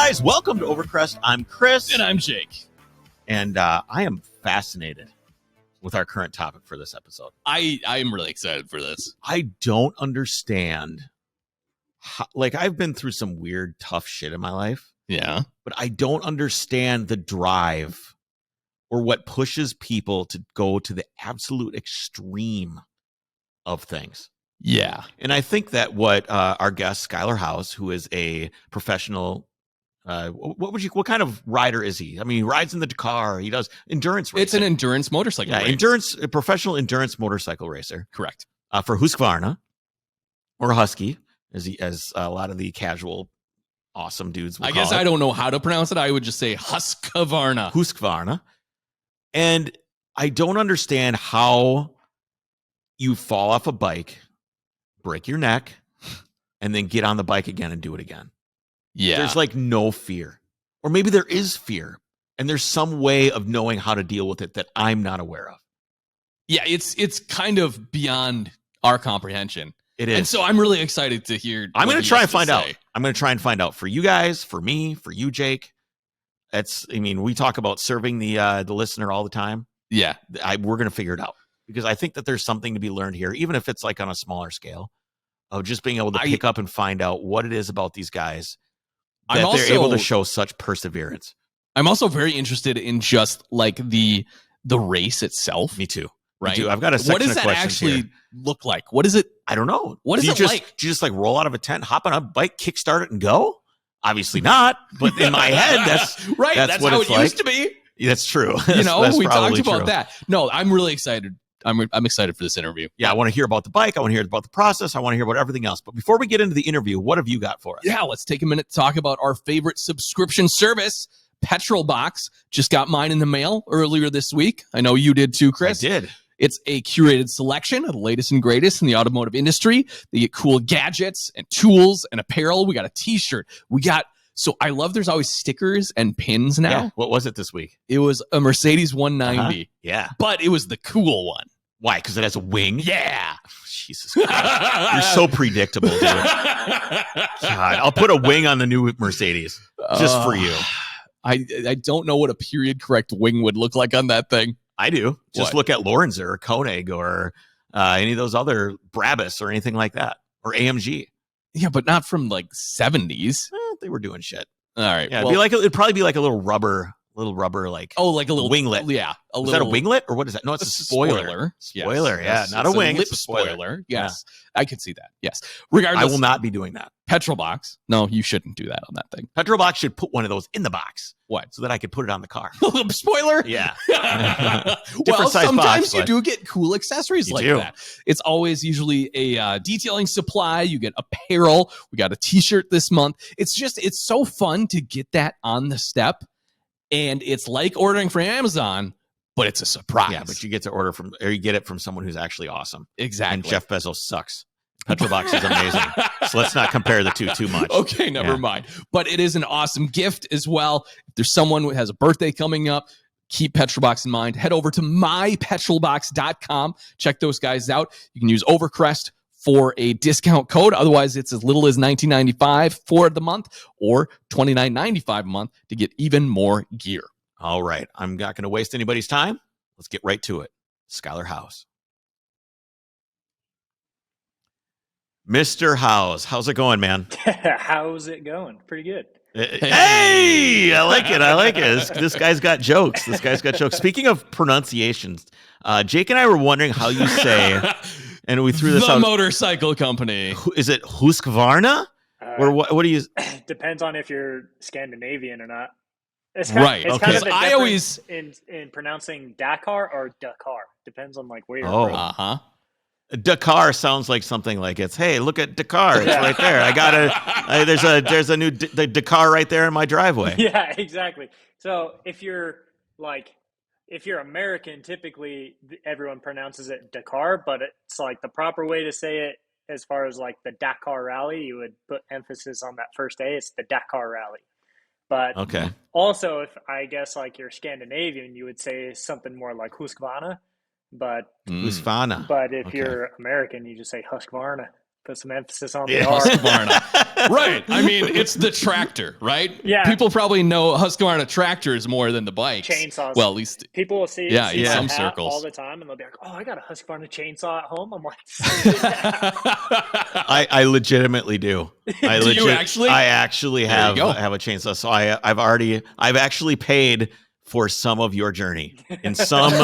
guys, welcome to Overcrest. I'm Chris. And I'm Jake. And I am fascinated with our current topic for this episode. I am really excited for this. I don't understand how, I've been through some weird, tough shit in my life. Yeah. But I don't understand the drive or what pushes people to go to the absolute extreme of things. Yeah. And I think that what our guest, Skyler Howes, who is a professional, what kind of rider is he? I mean, he rides in the Dakar. He does endurance racing. It's an endurance motorcycle race. A professional endurance motorcycle racer. Correct. For Husqvarna, or Husky, as a lot of the casual, awesome dudes will I call guess it. I don't know how to pronounce it. I would just say Husqvarna. Husqvarna. And I don't understand how you fall off a bike, break your neck, and then get on the bike again and do it again. Yeah. There's no fear. Or maybe there is fear, and there's some way of knowing how to deal with it that I'm not aware of. Yeah, it's kind of beyond our comprehension. It is. And so I'm really excited to hear. I'm going to try and find out. I'm going to try and find out for you guys, for me, for you, Jake. We talk about serving the listener all the time. Yeah. We're going to figure it out, because I think that there's something to be learned here, even if it's on a smaller scale, of just being able to pick up and find out what it is about these guys that they're able to show such perseverance. I'm also very interested in just the race itself. Me too. Right. Me too. I've got a section What does of that questions actually here. look like? What is it? I don't know. What is do it you like? Do you just roll out of a tent, hop on a bike, kickstart it, and go? Obviously not. But in my head, that's right. That's what how it's it used to be. That's true. We talked probably about true. that. No, I'm really excited. I'm excited for this interview. Yeah, I want to hear about the bike. I want to hear about the process. I want to hear about everything else. But before we get into the interview, what have you got for us? Yeah, let's take a minute to talk about our favorite subscription service, Petrol Box. Just got mine in the mail earlier this week. I know you did too, Chris. I did. It's a curated selection of the latest and greatest in the automotive industry. They get cool gadgets and tools and apparel. We got a t-shirt. So I love there's always stickers and pins now. Yeah. What was it this week? It was a Mercedes 190. Yeah. But it was the cool one. Why? Because it has a wing? Yeah. Jesus Christ. You're so predictable, dude. God, I'll put a wing on the new Mercedes just for you. I don't know what a period correct wing would look like on that thing. I do. Just look at Lorenzer or Koenig or any of those other Brabus or anything like that. Or AMG. Yeah, but not from 70s. They were doing shit. All right. Yeah, it'd probably be like a little rubber like a little winglet. Yeah. Is that a winglet or what is that? No, it's a spoiler. Spoiler, yes. Not a wing. Lip it's a spoiler. Yes. Yeah. I could see that. Yes. Regardless, I will not be doing that. Petrol Box. No, you shouldn't do that on that thing. Petrol Box should put one of those in the box. What? So that I could put it on the car. Lip spoiler? Yeah. Well, size sometimes box, you do get cool accessories like that. It's always usually a detailing supply. You get apparel. We got a t-shirt this month. It's so fun to get that on the step. And it's like ordering from Amazon, but it's a surprise. Yeah, but you get it from someone who's actually awesome. Exactly. And Jeff Bezos sucks. Petrol Box is amazing. So let's not compare the two too much. Okay, never mind. But it is an awesome gift as well. If there's someone who has a birthday coming up, keep Petrol Box in mind. Head over to mypetrolbox.com. Check those guys out. You can use Overcrest for a discount code. Otherwise, it's as little as $19.95 for the month or $29.95 a month to get even more gear. All right. I'm not going to waste anybody's time. Let's get right to it. Skyler Howes. Mr. Howes, how's it going, man? How's it going? Pretty good. Hey, I like it. This guy's got jokes. Speaking of pronunciations, Jake and I were wondering how you say, and we threw this out. The motorcycle company. Is it Husqvarna? Or what do you? Depends on if you're Scandinavian or not. It's right. It's okay. kind of the I always in pronouncing Dakar or Dakar. Depends on where you're from. Uh-huh. Dakar sounds like something like it's, hey, look at Dakar. It's right there. There's a new Dakar right there in my driveway. Yeah, exactly. So if you're American, typically everyone pronounces it Dakar, but it's the proper way to say it as far as the Dakar Rally, you would put emphasis on that first A. It's the Dakar Rally. But okay. Also, if I guess you're Scandinavian, you would say something more like Husqvarna. But Husqvarna. But if you're American, you just say Husqvarna. Put some emphasis on the R. Husqvarna. Right. I mean, it's the tractor, right? Yeah. People probably know Husqvarna tractors more than the bikes. Chainsaws. Well, at least people will see in my some hat circles all the time, and they'll be like, "Oh, I got a Husqvarna chainsaw at home." I'm like, I legitimately do. Do you actually? I actually have a chainsaw. So I've actually paid for some of your journey in some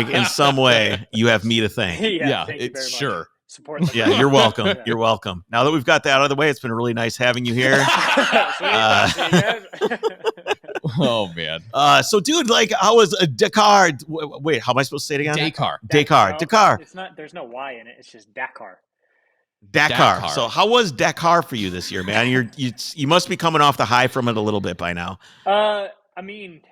in some way. You have me to thank. Yeah, it's sure. Support the yeah, you're welcome. Yeah. You're welcome. Now that we've got that out of the way, it's been really nice having you here. Oh man. So dude, like, how was a Dakar? Wait, how am I supposed to say it again? Dakar. It's not. There's no Y in it. It's just Dakar. Dakar. So how was Dakar for you this year, man? You must be coming off the high from it a little bit by now. I mean,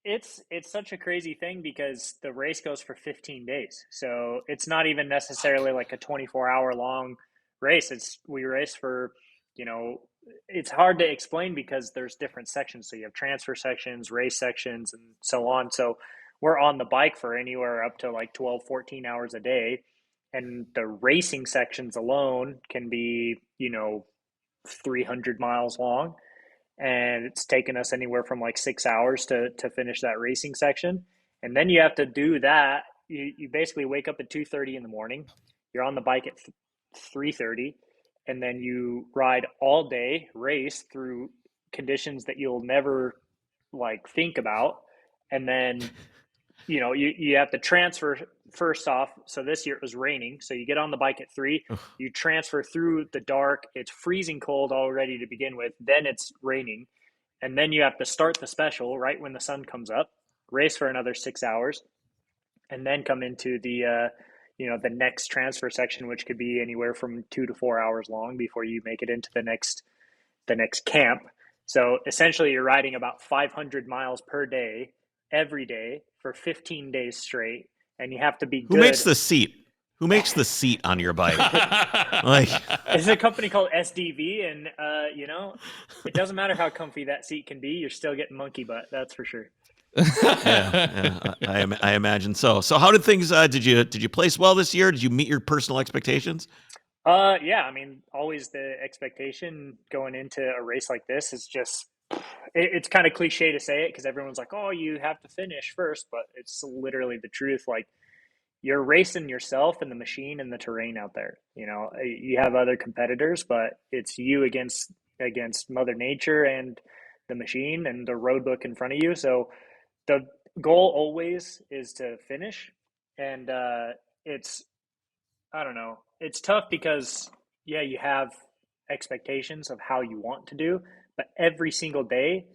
it's such a crazy thing because the race goes for 15 days. So it's not even necessarily like a 24-hour long race. We race for, it's hard to explain because there's different sections. So you have transfer sections, race sections, and so on. So we're on the bike for anywhere up to like 12, 14 hours a day. And the racing sections alone can be, 300 miles long. And it's taken us anywhere from like 6 hours to finish that racing section. And then you have to do that. You basically wake up at 2:30 in the morning. You're on the bike at 3:30, and then you ride all day, race through conditions that you'll never like think about. And then, you have to transfer first off. So this year it was raining. So you get on the bike at 3, you transfer through the dark. It's freezing cold already to begin with. Then it's raining. And then you have to start the special right when the sun comes up, race for another 6 hours, and then come into the, the next transfer section, which could be anywhere from 2 to 4 hours long before you make it into the next camp. So essentially you're riding about 500 miles per day, every day for 15 days straight. And you have to be good. Who makes the seat? Who makes the seat on your bike? It's a company called SDV, and it doesn't matter how comfy that seat can be, you're still getting monkey butt. That's for sure. I imagine so. So how did things? Did you place well this year? Did you meet your personal expectations? Yeah. I mean, always the expectation going into a race like this is just. It's kind of cliche to say it because everyone's like, "Oh, you have to finish first," but it's literally the truth. Like, you're racing yourself and the machine and the terrain out there. You have other competitors, but it's you against Mother Nature and the machine and the road book in front of you. So the goal always is to finish. And I don't know, it's tough because, yeah, you have expectations of how you want to do, but every single day,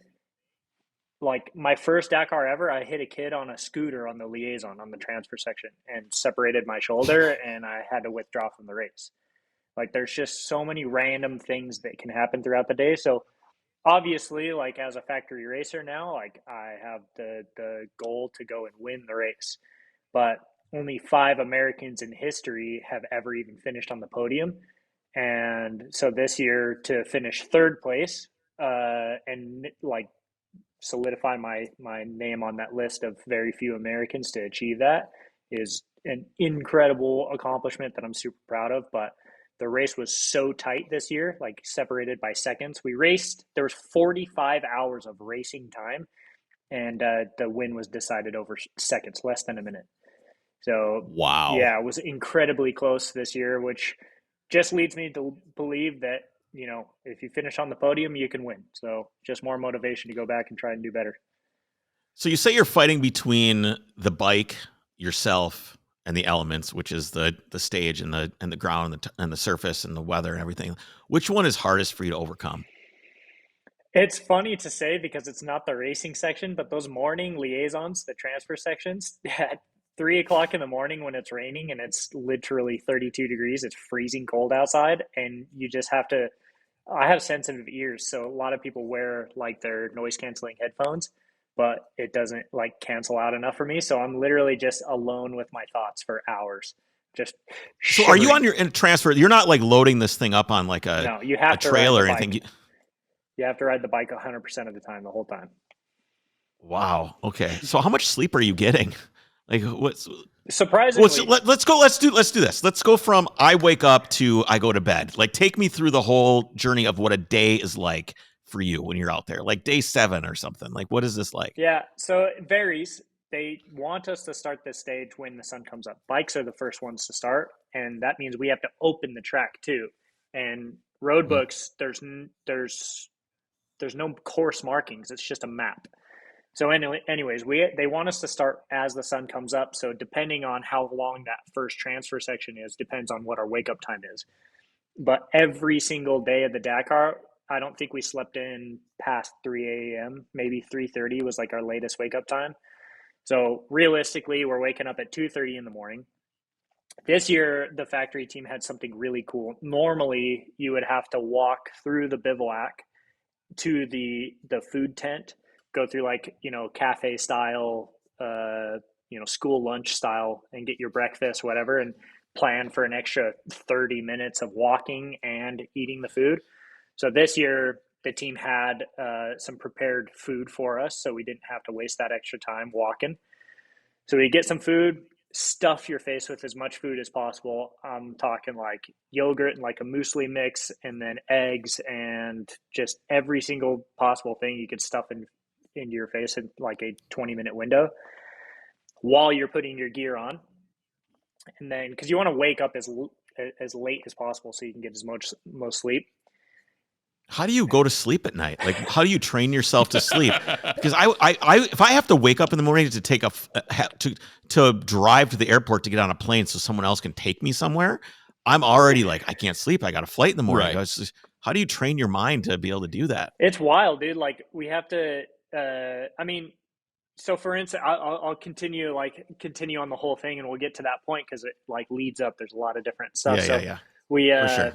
like my first Dakar ever, I hit a kid on a scooter on the liaison on the transfer section and separated my shoulder, and I had to withdraw from the race. Like, there's just so many random things that can happen throughout the day. So obviously, like, as a factory racer now, like, I have the goal to go and win the race, but only 5 Americans in history have ever even finished on the podium. And so this year, to finish 3rd place and like solidify my name on that list of very few Americans to achieve that is an incredible accomplishment that I'm super proud of. But the race was so tight this year, like separated by seconds. There was 45 hours of racing time, and the win was decided over seconds, less than a minute. So wow, yeah, it was incredibly close this year, which just leads me to believe that, if you finish on the podium, you can win. So just more motivation to go back and try and do better. So you say you're fighting between the bike, yourself, and the elements, which is the stage and the ground and the surface and the weather and everything. Which one is hardest for you to overcome? It's funny to say because it's not the racing section, but those morning liaisons, the transfer sections, at 3:00 in the morning when it's raining and it's literally 32 degrees, it's freezing cold outside, and you just have to. I have sensitive ears, so a lot of people wear like their noise canceling headphones, but it doesn't like cancel out enough for me. So I'm literally just alone with my thoughts for hours. Just so are you on your transfer? You're not like loading this thing up on like a trailer or anything. You have to ride the bike 100% of the time, the whole time. Wow. Okay. So how much sleep are you getting? Like what's Surprisingly, let's go. Let's do this. Let's go from I wake up to I go to bed. Like take me through the whole journey of what a day is like for you when you're out there. Like day 7 or something. Like what is this like? yeah, so it varies. They want us to start this stage when the sun comes up. Bikes are the first ones to start, and that means we have to open the track too. And road Mm. books, there's no course markings. It's just a map. So anyways, they want us to start as the sun comes up. So depending on how long that first transfer section is, depends on what our wake up time is. But every single day of the Dakar, I don't think we slept in past 3 a.m. Maybe 3:30 was like our latest wake up time. So realistically, we're waking up at 2:30 in the morning. This year, the factory team had something really cool. Normally, you would have to walk through the bivouac to the food tent, go through like cafe style, school lunch style, and get your breakfast, whatever, and plan for an extra 30 minutes of walking and eating the food. So this year the team had some prepared food for us, so we didn't have to waste that extra time walking. So we get some food, stuff your face with as much food as possible. I'm talking like yogurt and like a muesli mix, and then eggs, and just every single possible thing you could stuff into your face in like a 20-minute window while you're putting your gear on. And then, because you want to wake up as late as possible so you can get as much most sleep. How do you go to sleep at night? Like, how do you train yourself to sleep? Because I if I have to wake up in the morning to take to drive to the airport to get on a plane so someone else can take me somewhere, I'm already like, I can't sleep. I got a flight in the morning. Right. How do you train your mind to be able to do that? It's wild, dude. Like we have to. So for instance, I'll continue on the whole thing, and we'll get to that point because it like leads up. There's a lot of different stuff. Yeah. We For sure.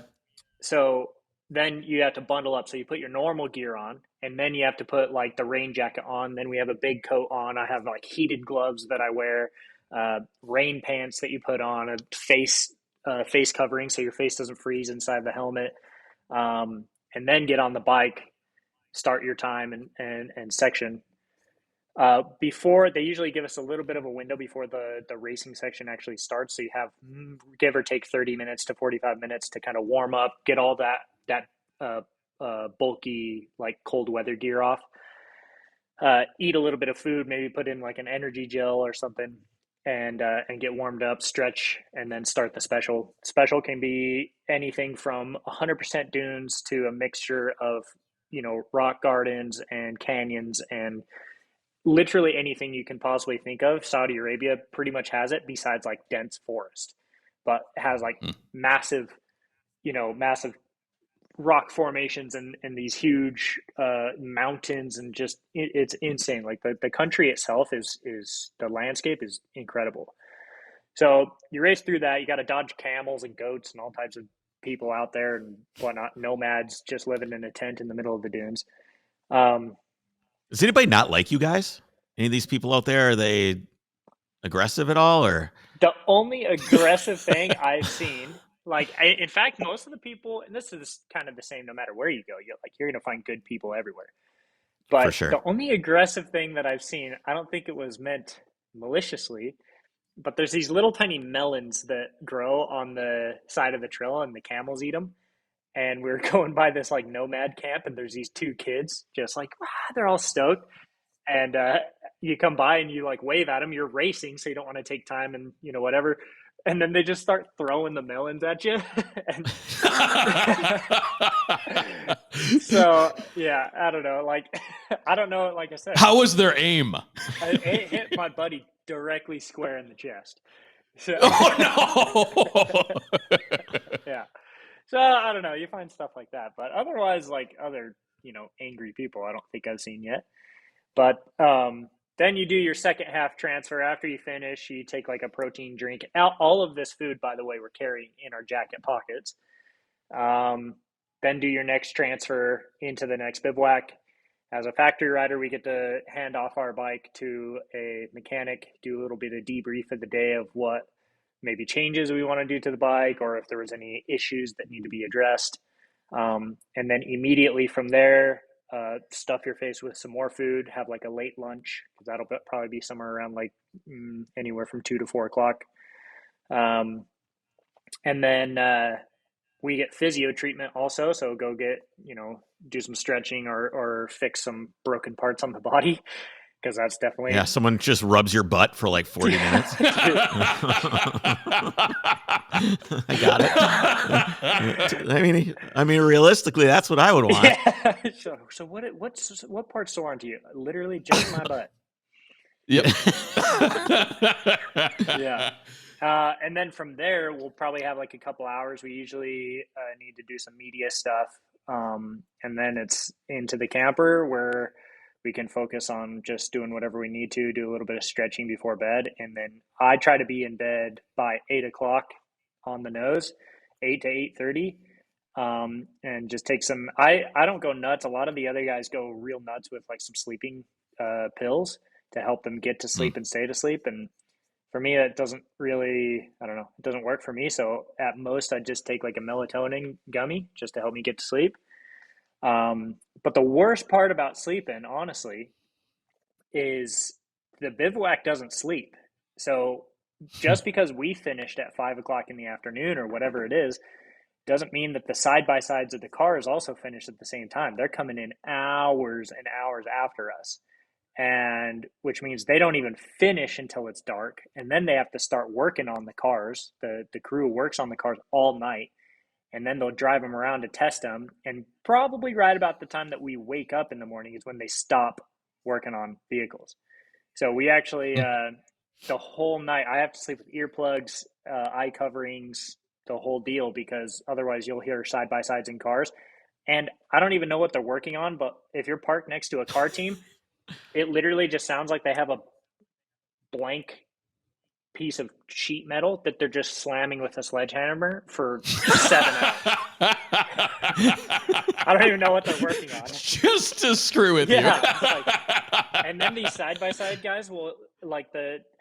so then you have to bundle up. So you put your normal gear on, and then you have to put like the rain jacket on. Then we have a big coat on. I have like heated gloves that I wear, rain pants that you put on, a face covering so your face doesn't freeze inside the helmet, and then get on the bike, start your time and section. Before they usually give us a little bit of a window before the racing section actually starts. So you have give or take 30 minutes to 45 minutes to kind of warm up, get all that bulky like cold weather gear off. Eat a little bit of food, maybe put in like an energy gel or something, and get warmed up, stretch, and then start the special. Special can be anything from 100% dunes to a mixture of rock gardens and canyons and literally anything you can possibly think of. Saudi Arabia pretty much has it, besides like dense forest, but it has like massive rock formations and these huge mountains, and just it's insane. Like the country itself is the landscape is incredible. So you race through that, you got to dodge camels and goats and all types of people out there and whatnot, nomads just living in a tent in the middle of the dunes. Does anybody not like you guys? Any of these people out there, are they aggressive at all, or? The only aggressive thing I've seen, in fact, most of the people, and this is kind of the same no matter where you go, you're going to find good people everywhere. For But sure. the only aggressive thing that I've seen, I don't think it was meant maliciously, but there's these little tiny melons that grow on the side of the trail, and the camels eat them. And we were going by this like nomad camp, and there's these two kids just like, they're all stoked. And you come by and you like wave at them. You're racing, so you don't want to take time and whatever. And then they just start throwing the melons at you. And so yeah, I don't know. Like I don't know. Like I said, How was their aim? It hit my buddy directly square in the chest. So, Oh no! yeah. So I don't know. You find stuff like that, but otherwise, like other angry people, I don't think I've seen yet. But then you do your second half transfer. After you finish, you take like a protein drink. All of this food, by the way, we're carrying in our jacket pockets. Then do your next transfer into the next bivouac. As a factory rider, we get to hand off our bike to a mechanic, do a little bit of debrief of the day of what maybe changes we want to do to the bike, or if there was any issues that need to be addressed. And then immediately from there, stuff your face with some more food, have like a late lunch, because that'll probably be somewhere around like anywhere from 2 to 4 o'clock. And then we get physio treatment also. So go get, do some stretching or fix some broken parts on the body, because that's definitely. Yeah, someone just rubs your butt for like 40 minutes. I got it. I mean, realistically, that's what I would want. Yeah. So what part's sore onto you? Literally just my butt. Yep. Yeah. And then from there, we'll probably have like a couple hours. We usually need to do some media stuff. And then it's into the camper where we can focus on just doing whatever we need to, do a little bit of stretching before bed. And then I try to be in bed by 8 o'clock on the nose, 8 to 8:30. And just take some, I don't go nuts. A lot of the other guys go real nuts with like some sleeping pills to help them get to sleep and stay to sleep. And for me, it doesn't really, I don't know, it doesn't work for me. So at most, I just take like a melatonin gummy just to help me get to sleep. But the worst part about sleeping, honestly, is the bivouac doesn't sleep. So just because we finished at 5 o'clock in the afternoon or whatever it is, doesn't mean that the side-by-sides of the cars also finished at the same time. They're coming in hours and hours after us. And which means they don't even finish until it's dark. And then they have to start working on the cars. The crew works on the cars all night. And then they'll drive them around to test them. And probably right about the time that we wake up in the morning is when they stop working on vehicles. So we actually, the whole night, I have to sleep with earplugs, eye coverings, the whole deal, because otherwise you'll hear side-by-sides in cars. And I don't even know what they're working on, but if you're parked next to a car team, it literally just sounds like they have a blank piece of sheet metal that they're just slamming with a sledgehammer for 7 hours. I don't even know what they're working on. Just to screw with you. And then these side-by-side guys will,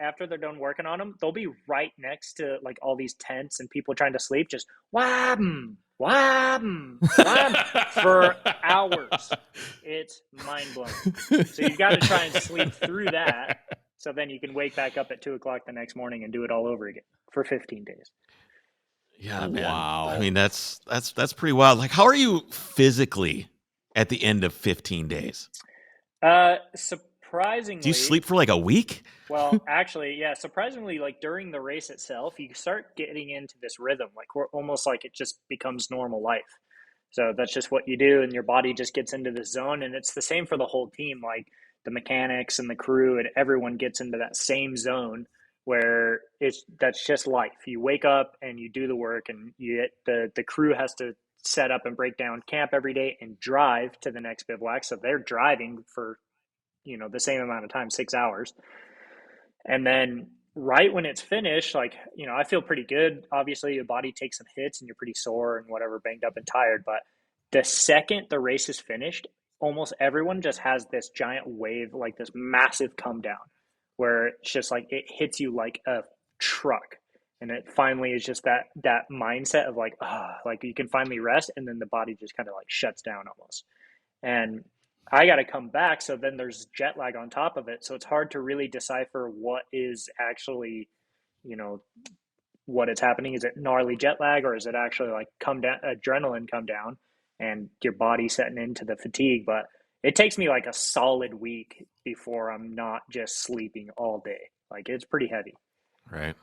after they're done working on them, they'll be right next to like all these tents and people trying to sleep, just wham, wham, wham, for hours. It's mind-blowing. So you've got to try and sleep through that, so then you can wake back up at 2 o'clock the next morning and do it all over again for 15 days. Yeah, man. Wow. I mean, that's pretty wild. Like, how are you physically at the end of 15 days? Surprisingly. Do you sleep for like a week? Well, actually, yeah. Surprisingly, like during the race itself, you start getting into this rhythm. Like we're almost like it just becomes normal life. So that's just what you do, and your body just gets into the zone. And it's the same for the whole team. Like the mechanics and the crew and everyone gets into that same zone where that's just life. You wake up and you do the work, and the crew has to set up and break down camp every day and drive to the next bivouac. So they're driving for, the same amount of time, 6 hours. And then right when it's finished, I feel pretty good. Obviously your body takes some hits and you're pretty sore and whatever, banged up and tired. But the second the race is finished, almost everyone just has this giant wave, like this massive come down, where it's just like it hits you like a truck. And it finally is just that mindset of like you can finally rest, and then the body just kind of like shuts down almost. And I got to come back. So then there's jet lag on top of it. So it's hard to really decipher what is actually, what is happening. Is it gnarly jet lag, or is it actually like adrenaline come down and your body setting into the fatigue? But it takes me like a solid week before I'm not just sleeping all day. Like it's pretty heavy. Right.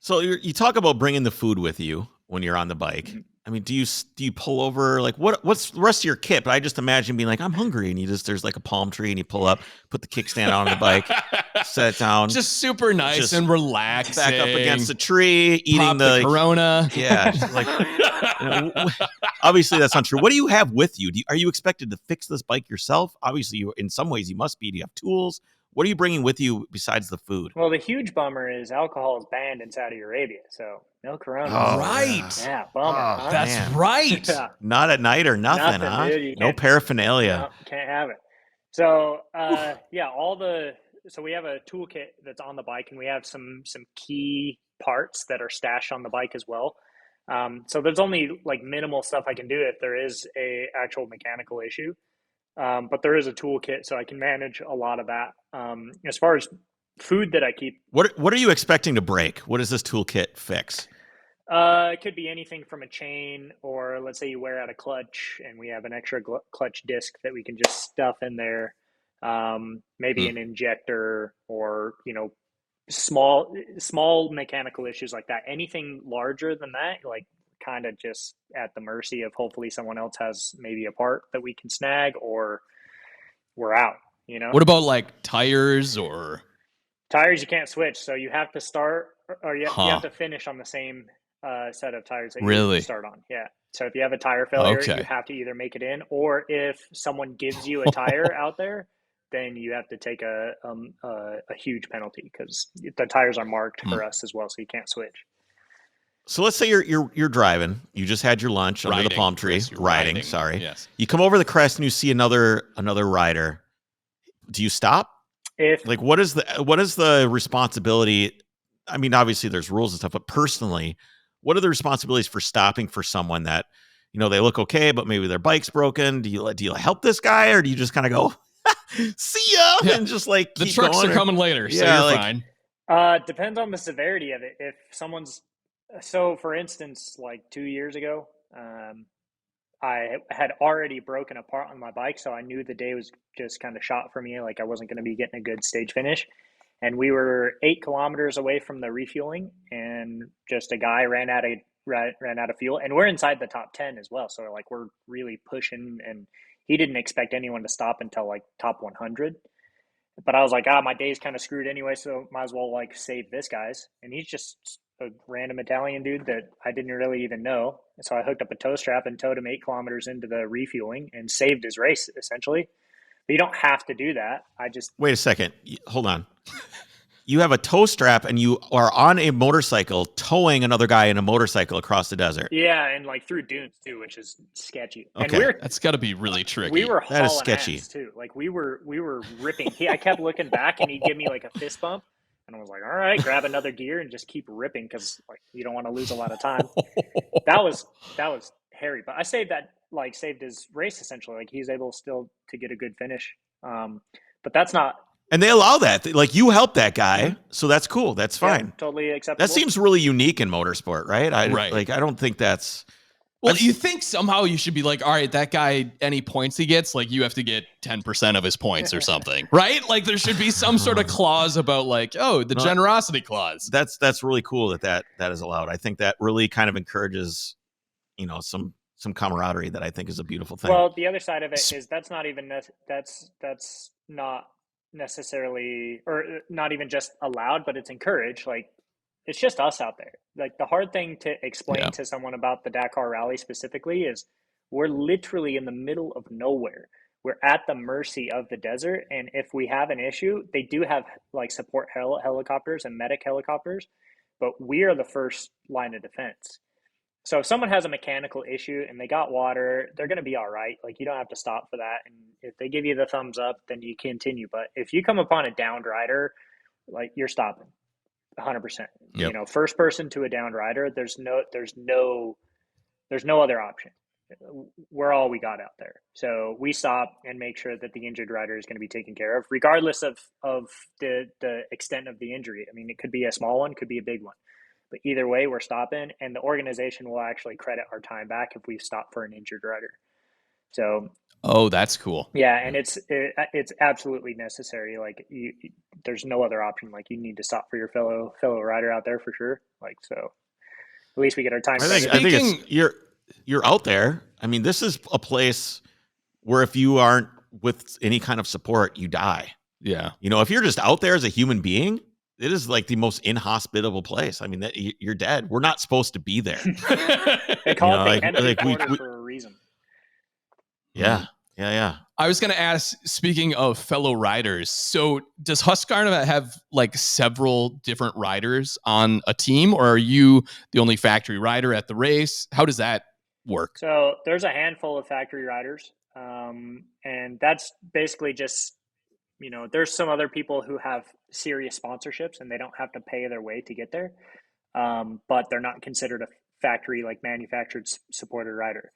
So you talk about bringing the food with you when you're on the bike. Mm-hmm. I mean, do you pull over, like what's the rest of your kit? But I just imagine being like, I'm hungry, and there's like a palm tree, and you pull up, put the kickstand on the bike, set it down, just super nice and relaxing, back up against the tree, eating pop the Corona. Yeah, obviously that's not true. What do you have with you? Are you expected to fix this bike yourself? Obviously, in some ways you must be. Do you have tools? What are you bringing with you besides the food? Well, the huge bummer is alcohol is banned in Saudi Arabia, so no Corona. Oh, right. Yeah, bummer. Huh? That's man. Right. Yeah. Not at night or nothing, huh? Dude, no paraphernalia. No, can't have it. So, so we have a toolkit that's on the bike, and we have some key parts that are stashed on the bike as well. So there's only like minimal stuff I can do if there is a actual mechanical issue. But there is a toolkit, so I can manage a lot of that. As far as food that I keep, what are you expecting to break? What does this toolkit fix? it could be anything from a chain, or let's say you wear out a clutch and we have an extra clutch disc that we can just stuff in there. Maybe an injector, or small mechanical issues like that. Anything larger than that, like kind of just at the mercy of, hopefully someone else has maybe a part that we can snag, or we're out. What about like tires or Tires? You can't switch, so you have to start, or you huh? have to finish on the same set of tires that you Really? start on. Yeah. So if you have a tire failure, you Okay. have to either make it in, or if someone gives you a tire out there, then you have to take a huge penalty, because the tires are marked for us as well, so you can't switch. So let's say you're driving. You just had your lunch under the Riding, palm tree. Chris, you're Riding, sorry. Yes. You come over the crest and you see another rider. Do you stop? If Like, what is the responsibility? I mean, obviously there's rules and stuff, but personally, what are the responsibilities for stopping for someone that, they look okay, but maybe their bike's broken? Do you help this guy, or do you just kind of go, see ya, and just like The keep trucks going, are coming later, so you're fine. depends on the severity of it. If someone's, so for instance, like 2 years ago, I had already broken a part on my bike, so I knew the day was just kind of shot for me. Like, I wasn't going to be getting a good stage finish. And we were 8 kilometers away from the refueling, and just a guy ran out of fuel. And we're inside the top 10 as well, so like we're really pushing. And he didn't expect anyone to stop until like top 100. But I was like, my day's kind of screwed anyway, so might as well like save this guy's. And he's just a random Italian dude that I didn't really even know. And so I hooked up a tow strap and towed him 8 kilometers into the refueling and saved his race, essentially. But you don't have to do that. Wait a second. Hold on. You have a tow strap and you are on a motorcycle towing another guy in a motorcycle across the desert. Yeah, and like through dunes too, which is sketchy. Okay. And that's got to be really tricky. We were that is hauling sketchy ass too. Like we were ripping. I kept looking back, and he'd give me like a fist bump, and I was like, all right, grab another gear and just keep ripping, because like you don't want to lose a lot of time. That was hairy, but I saved his race essentially. Like he's able still to get a good finish. But that's not. And they allow that. Like, you help that guy, so that's cool. That's fine. Yeah, totally acceptable. That seems really unique in motorsport, right? Right. Like, I don't think that's. Well, you think somehow you should be like, all right, that guy, any points he gets, like you have to get 10% of his points or something, right? Like there should be some sort of clause about like, the generosity clause. That's really cool that is allowed. I think that really kind of encourages, some camaraderie that I think is a beautiful thing. Well, the other side of it is that's not even that's not necessarily, or not even just allowed, but it's encouraged. Like, it's just us out there. Like, the hard thing to explain to someone about the Dakar Rally specifically is we're literally in the middle of nowhere. We're at the mercy of the desert, and if we have an issue, they do have like support helicopters and medic helicopters, but we are the first line of defense. So if someone has a mechanical issue and they got water, they're going to be all right. Like, you don't have to stop for that. And if they give you the thumbs up, then you continue. But if you come upon a downed rider, like, you're stopping 100%. Yep. First person to a downed rider, there's no other option. We're all we got out there. So we stop and make sure that the injured rider is going to be taken care of, regardless of the extent of the injury. I mean, it could be a small one, could be a big one. But either way, we're stopping, and the organization will actually credit our time back if we stop for an injured rider. So, that's cool. Yeah, and it's absolutely necessary. Like, there's no other option. Like, you need to stop for your fellow rider out there for sure. Like, so at least we get our time. I think you're out there. I mean, this is a place where if you aren't with any kind of support, you die. Yeah. If you're just out there as a human being, it is like the most inhospitable place. I mean, you're dead. We're not supposed to be there. They call it the end of the quarter for a reason. Yeah. I was going to ask, speaking of fellow riders, so does Husqvarna have like several different riders on a team, or are you the only factory rider at the race? How does that work? So there's a handful of factory riders, and that's basically just, there's some other people who have serious sponsorships and they don't have to pay their way to get there, but they're not considered a factory, like manufactured supported rider.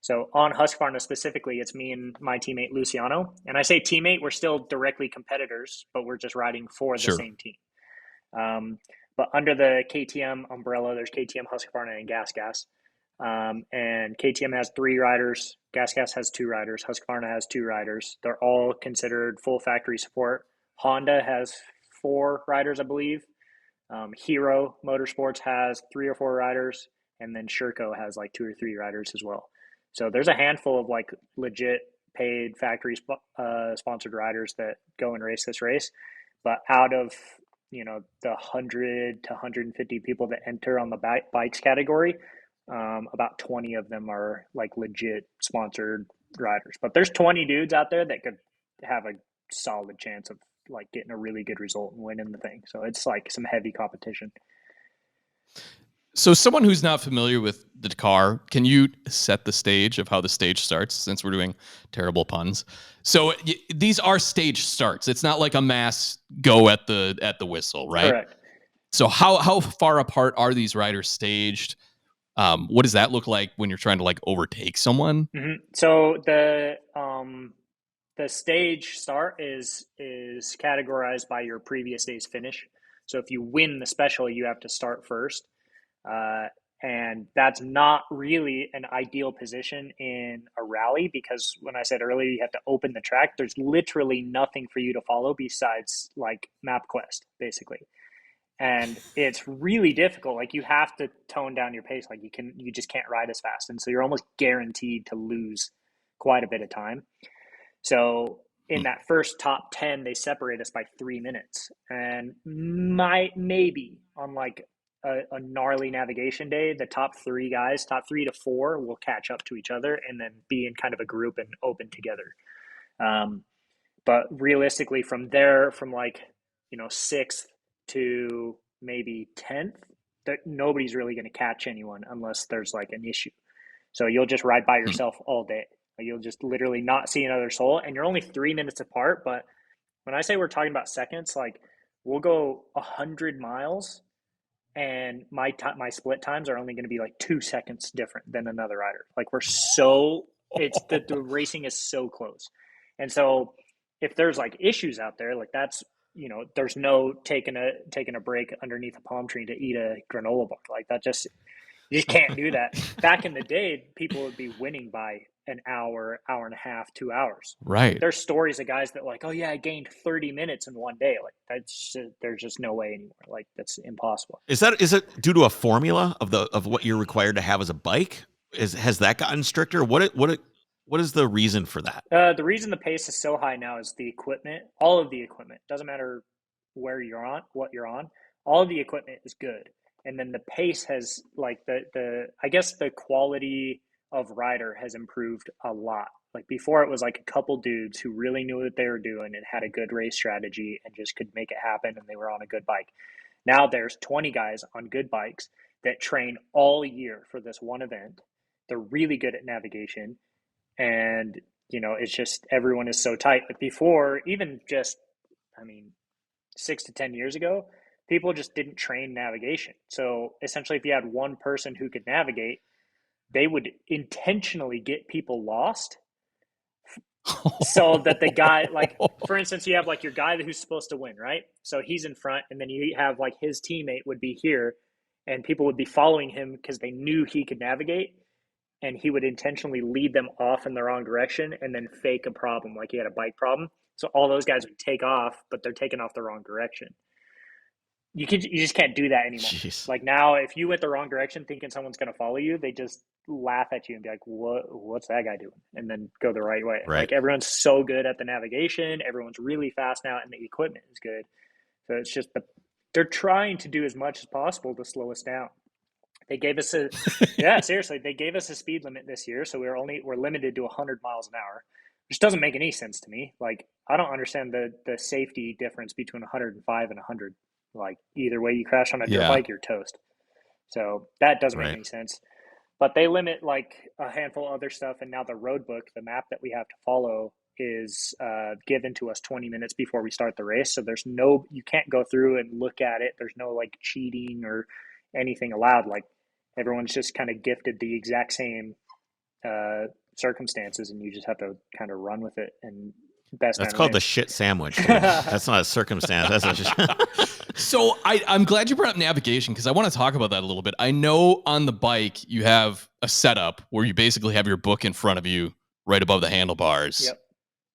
So on Husqvarna specifically, it's me and my teammate Luciano. And I say teammate, we're still directly competitors, but we're just riding for the same team. But under the KTM umbrella, there's KTM, Husqvarna, and Gas. And KTM has 3 riders, Gas has 2 riders, Husqvarna has 2 riders. They're all considered full factory support. Honda has 4 riders, I believe. Hero Motorsports has 3 or 4 riders, and then Sherco has like 2 or 3 riders as well. So there's a handful of like legit paid factory sponsored riders that go and race this race. But out of the 100 to 150 people that enter on the bikes category, about 20 of them are like legit sponsored riders. But there's 20 dudes out there that could have a solid chance of like getting a really good result and winning the thing. So it's like some heavy competition. So someone who's not familiar with the Dakar, can you set the stage of how the stage starts, since we're doing terrible puns? So these are stage starts. It's not like a mass go at the whistle, right? Correct. So how far apart are these riders staged? What does that look like when you're trying to like overtake someone? Mm-hmm. So the stage start is categorized by your previous day's finish. So if you win the special, you have to start first. And that's not really an ideal position in a rally, because when I said earlier you have to open the track, there's literally nothing for you to follow besides like MapQuest, basically. And it's really difficult. Like you have to tone down your pace. Like you just can't ride as fast. And so you're almost guaranteed to lose quite a bit of time. So in that first top 10, they separate us by 3 minutes. And maybe on like a gnarly navigation day, the top 3 to 4 will catch up to each other and then be in kind of a group and open together. But realistically from there, from like, 6th to maybe 10th, nobody's really going to catch anyone unless there's like an issue. So you'll just ride by yourself all day. You'll just literally not see another soul, and you're only 3 minutes apart. But when I say we're talking about seconds, like we'll go 100 miles and my split times are only going to be like 2 seconds different than another rider. Like it's the racing is so close. And so if there's like issues out there, like that's, there's no taking a break underneath a palm tree to eat a granola bar. Like that you just can't do that. Back in the day, people would be winning by an hour, hour and a half, 2 hours. Right. There's stories of guys that like, oh yeah, I gained 30 minutes in one day. Like there's just no way anymore. Like that's impossible. Is it due to a formula of what you're required to have as a bike? Has that gotten stricter? What is the reason for that? The reason the pace is so high now is the equipment. All of the equipment, doesn't matter where you're on, what you're on. All of the equipment is good. And then the pace has like I guess the quality of rider has improved a lot. Like before it was like a couple dudes who really knew what they were doing and had a good race strategy and just could make it happen, and they were on a good bike. Now there's 20 guys on good bikes that train all year for this one event. They're really good at navigation, and it's just everyone is so tight. But before, even just 6 to 10 years ago, people just didn't train navigation. So essentially, if you had one person who could navigate, they would intentionally get people lost so that the guy, like, for instance, you have like your guy who's supposed to win, right? So he's in front, and then you have like his teammate would be here, and people would be following him because they knew he could navigate, and he would intentionally lead them off in the wrong direction and then fake a problem, like he had a bike problem. So all those guys would take off, but they're taking off the wrong direction. You just can't do that anymore. Jeez. Like now, if you went the wrong direction thinking someone's going to follow you, they just laugh at you and be like, what's that guy doing? And then go the right way. Right. Like everyone's so good at the navigation. Everyone's really fast now, and the equipment is good. So it's just they're trying to do as much as possible to slow us down. They gave us seriously, they gave us a speed limit this year. So we're limited to 100 miles an hour, which doesn't make any sense to me. Like, I don't understand the safety difference between 105 and 100. Like either way you crash on a dirt bike, you're toast. So that doesn't make any sense. But they limit like a handful of other stuff. And now the road book, the map that we have to follow, is given to us 20 minutes before we start the race. So you can't go through and look at it. There's no like cheating or anything allowed. Like everyone's just kind of gifted the exact same circumstances, and you just have to kind of run with it. And best That's man called the wins. shit sandwich. Dude. That's not a circumstance. That's a So I'm glad you brought up navigation, because I want to talk about that a little bit. I know on the bike you have a setup where you basically have your book in front of you right above the handlebars. Yep.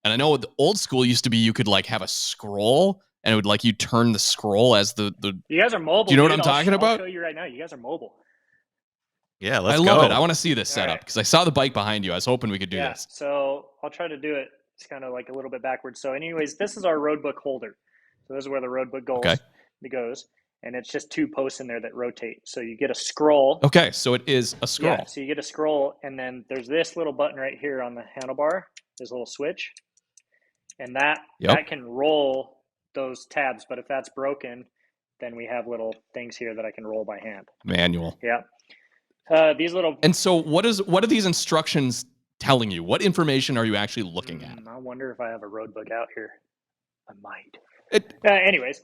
And I know the old school used to be you could like have a scroll, and it would like you turn the scroll as the. You guys are mobile. Do you know what dude. I'm talking about? I'll show you right now. You guys are mobile. Yeah, let's I go. love it. I want to see this All setup right. because I saw the bike behind you. I was hoping we could do Yeah. this. So I'll try to do it. It's kind of like a little bit backwards. So, anyways, this is our road book holder. So this is where the road book goes. Okay. It goes, and it's just 2 posts in there that rotate. So you get a scroll. Okay, so it is a scroll. Yeah. So you get a scroll, and then there's this little button right here on the handlebar. This little switch, and that can roll those tabs. But if that's broken, then we have little things here that I can roll by hand. Manual. Yeah. These little. And so what are these instructions telling you? What information are you actually looking at? I wonder if I have a road book out here. I might. Anyways,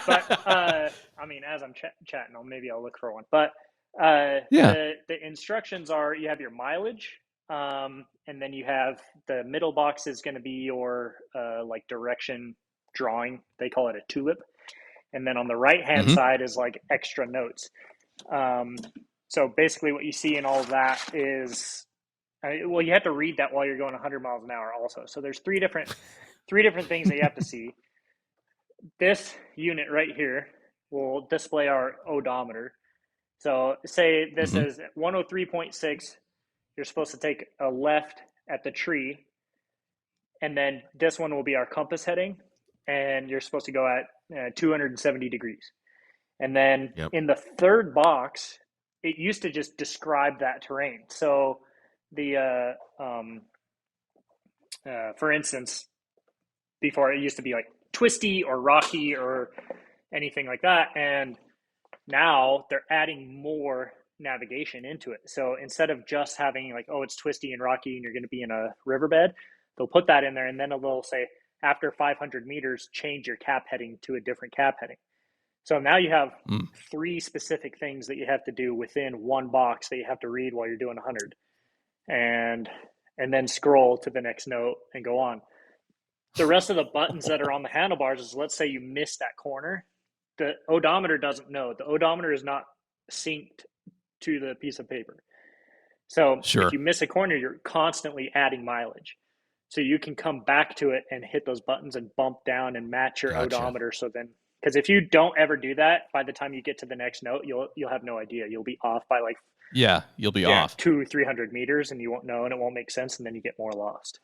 but I mean, as I'm chatting, I'll look for one. But the instructions are: you have your mileage, and then you have the middle box is going to be your like direction drawing. They call it a tulip, and then on the right hand side is like extra notes. So basically, what you see in all of that is, well, you have to read that while you're going 100 miles an hour also. So there's three different things that you have to see. This unit right here will display our odometer. So say this is 103.6. You're supposed to take a left at the tree. And then this one will be our compass heading. And you're supposed to go at 270 degrees. And then in the third box, it used to just describe that terrain. So the, for instance, before it used to be like twisty or rocky or anything like that. And now they're adding more navigation into it. So instead of just having like, oh, it's twisty and rocky and you're going to be in a riverbed, they'll put that in there. And then they'll say, after 500 meters, change your cap heading to a different cap heading. So now you have 3 specific things that you have to do within one box that you have to read while you're doing 100, and then scroll to the next note and go on. The rest of the buttons that are on the handlebars is, let's say you missed that corner. The odometer doesn't know. The odometer is not synced to the piece of paper. So if you miss a corner, you're constantly adding mileage. So you can come back to it and hit those buttons and bump down and match your odometer. So then, because if you don't ever do that, by the time you get to the next note, you'll have no idea. You'll be off by like you'll be off 200-300 meters, and you won't know, and it won't make sense, and then you get more lost.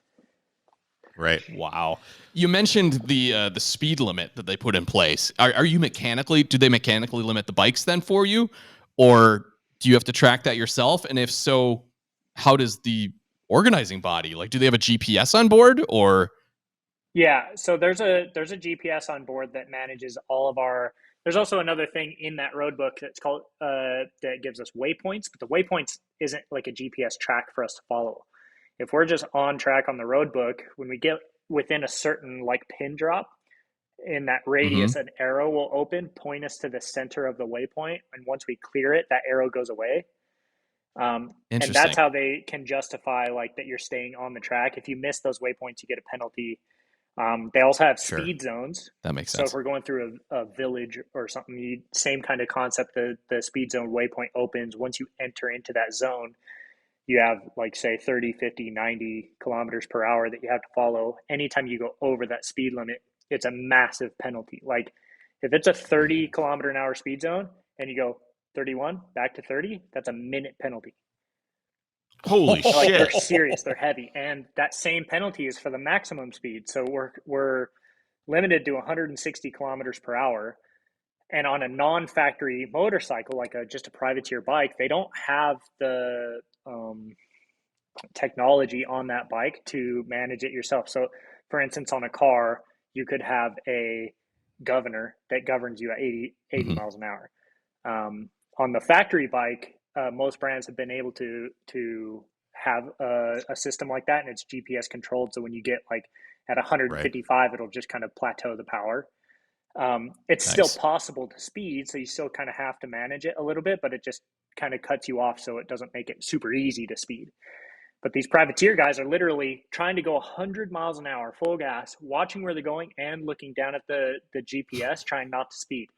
Right. Wow. You mentioned the speed limit that they put in place. Are you do they mechanically limit the bikes then for you, or do you have to track that yourself? And if so, how does the organizing body, like, do they have a GPS on board, or? Yeah. So there's a GPS on board that manages all of our. There's also another thing in that road book that's called that gives us waypoints, but the waypoints isn't like a GPS track for us to follow. If we're just on track on the road book, when we get within a certain like pin drop in that radius, an arrow will open, point us to the center of the waypoint. And once we clear it, that arrow goes away. And that's how they can justify like that you're staying on the track. If you miss those waypoints, you get a penalty. They also have speed zones. That makes sense. So if we're going through a village or something, same kind of concept. The speed zone waypoint opens. Once you enter into that zone, you have like say 30, 50, 90 kilometers per hour that you have to follow. Anytime you go over that speed limit, it's a massive penalty. Like if it's a 30 kilometer an hour speed zone and you go 31 back to 30, that's a minute penalty. Holy shit. Like they're serious, they're heavy. And that same penalty is for the maximum speed. So we're limited to 160 kilometers per hour. And on a non-factory motorcycle, like just a privateer bike, they don't have the technology on that bike to manage it yourself. So for instance, on a car, you could have a governor that governs you at 80 miles an hour. On the factory bike, most brands have been able to have a system like that, and it's GPS controlled. So when you get like at 155, it'll just kind of plateau the power. It's still possible to speed, so you still kind of have to manage it a little bit, but it just kind of cuts you off so it doesn't make it super easy to speed. But these privateer guys are literally trying to go 100 miles an hour, full gas, watching where they're going and looking down at the GPS, trying not to speed.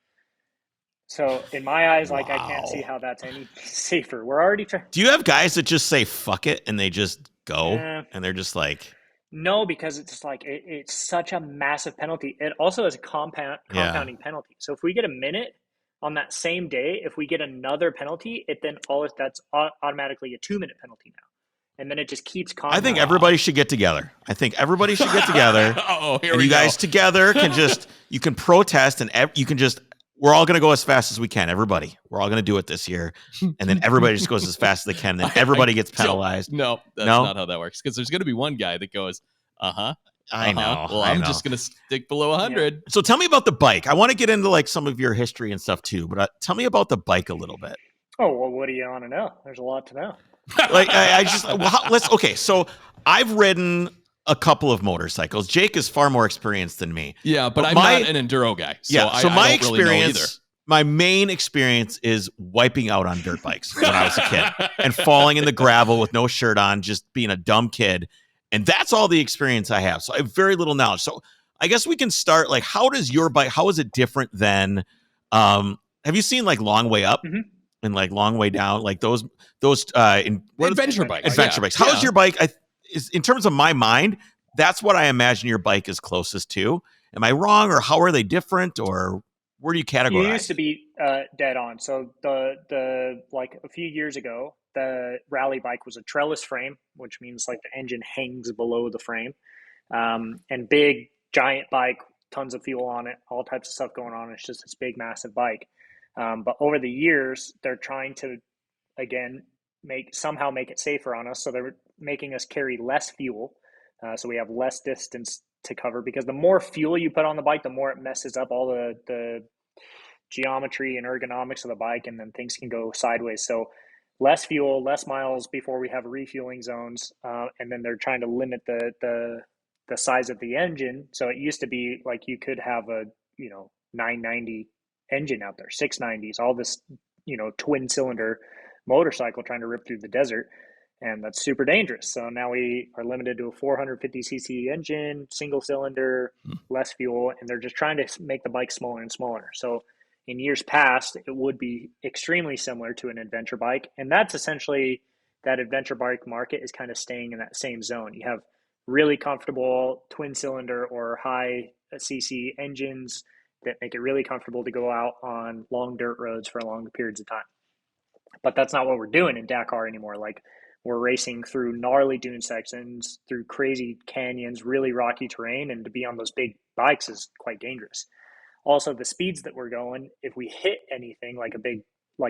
So in my eyes, like, I can't see how that's any safer. We're already trying. Do you have guys that just say fuck it and they just go and they're just like, no, because it's just like it's such a massive penalty. It also has a compounding penalty. So if we get a minute on that same day, if we get another penalty, that's automatically a 2-minute penalty now. And then it just keeps compounding. I think everybody should get together. Oh, here and we you go. guys together can you can protest and you can we're all going to go as fast as we can. Everybody, we're all going to do it this year. And then everybody just goes as fast as they can. And then everybody gets penalized. No, that's not how that works. Because there's going to be one guy that goes, I know. Well, I'm just going to stick below 100. Yeah. So tell me about the bike. I want to get into like some of your history and stuff too, but tell me about the bike a little bit. Oh, well, what do you want to know? There's a lot to know. Like okay. So I've ridden a couple of motorcycles. Jake is far more experienced than me. Yeah, but I'm not an enduro guy. So my experience, really know either. My main experience is wiping out on dirt bikes when I was a kid and falling in the gravel with no shirt on, just being a dumb kid. And that's all the experience I have. So I have very little knowledge. So I guess we can start, like, how does your bike, how is it different than, have you seen like Long Way Up and like Long Way Down? Like those adventure bikes. Adventure bikes. How is your bike? In terms of my mind, that's what I imagine your bike is closest to. Am I wrong, or how are they different, or where do you categorize? You used to be dead on. So the like a few years ago, the rally bike was a trellis frame, which means like the engine hangs below the frame, and big giant bike, tons of fuel on it, all types of stuff going on. It's just this big massive bike. But over the years, they're trying to again make it safer on us. So they're making us carry less fuel, so we have less distance to cover, because the more fuel you put on the bike, the more it messes up all the geometry and ergonomics of the bike, and then things can go sideways. So less fuel, less miles before we have refueling zones, and then they're trying to limit the size of the engine. So it used to be like you could have a 990 engine out there, 690s, all this twin cylinder motorcycle trying to rip through the desert, and that's super dangerous. So now we are limited to a 450cc engine, single cylinder, less fuel, and they're just trying to make the bike smaller and smaller. So in years past, it would be extremely similar to an adventure bike, and that's essentially, that adventure bike market is kind of staying in that same zone. You have really comfortable twin cylinder or high cc engines that make it really comfortable to go out on long dirt roads for long periods of time. But that's not what we're doing in Dakar anymore. Like, we're racing through gnarly dune sections, through crazy canyons, really rocky terrain, and to be on those big bikes is quite dangerous. Also, the speeds that we're going, if we hit anything like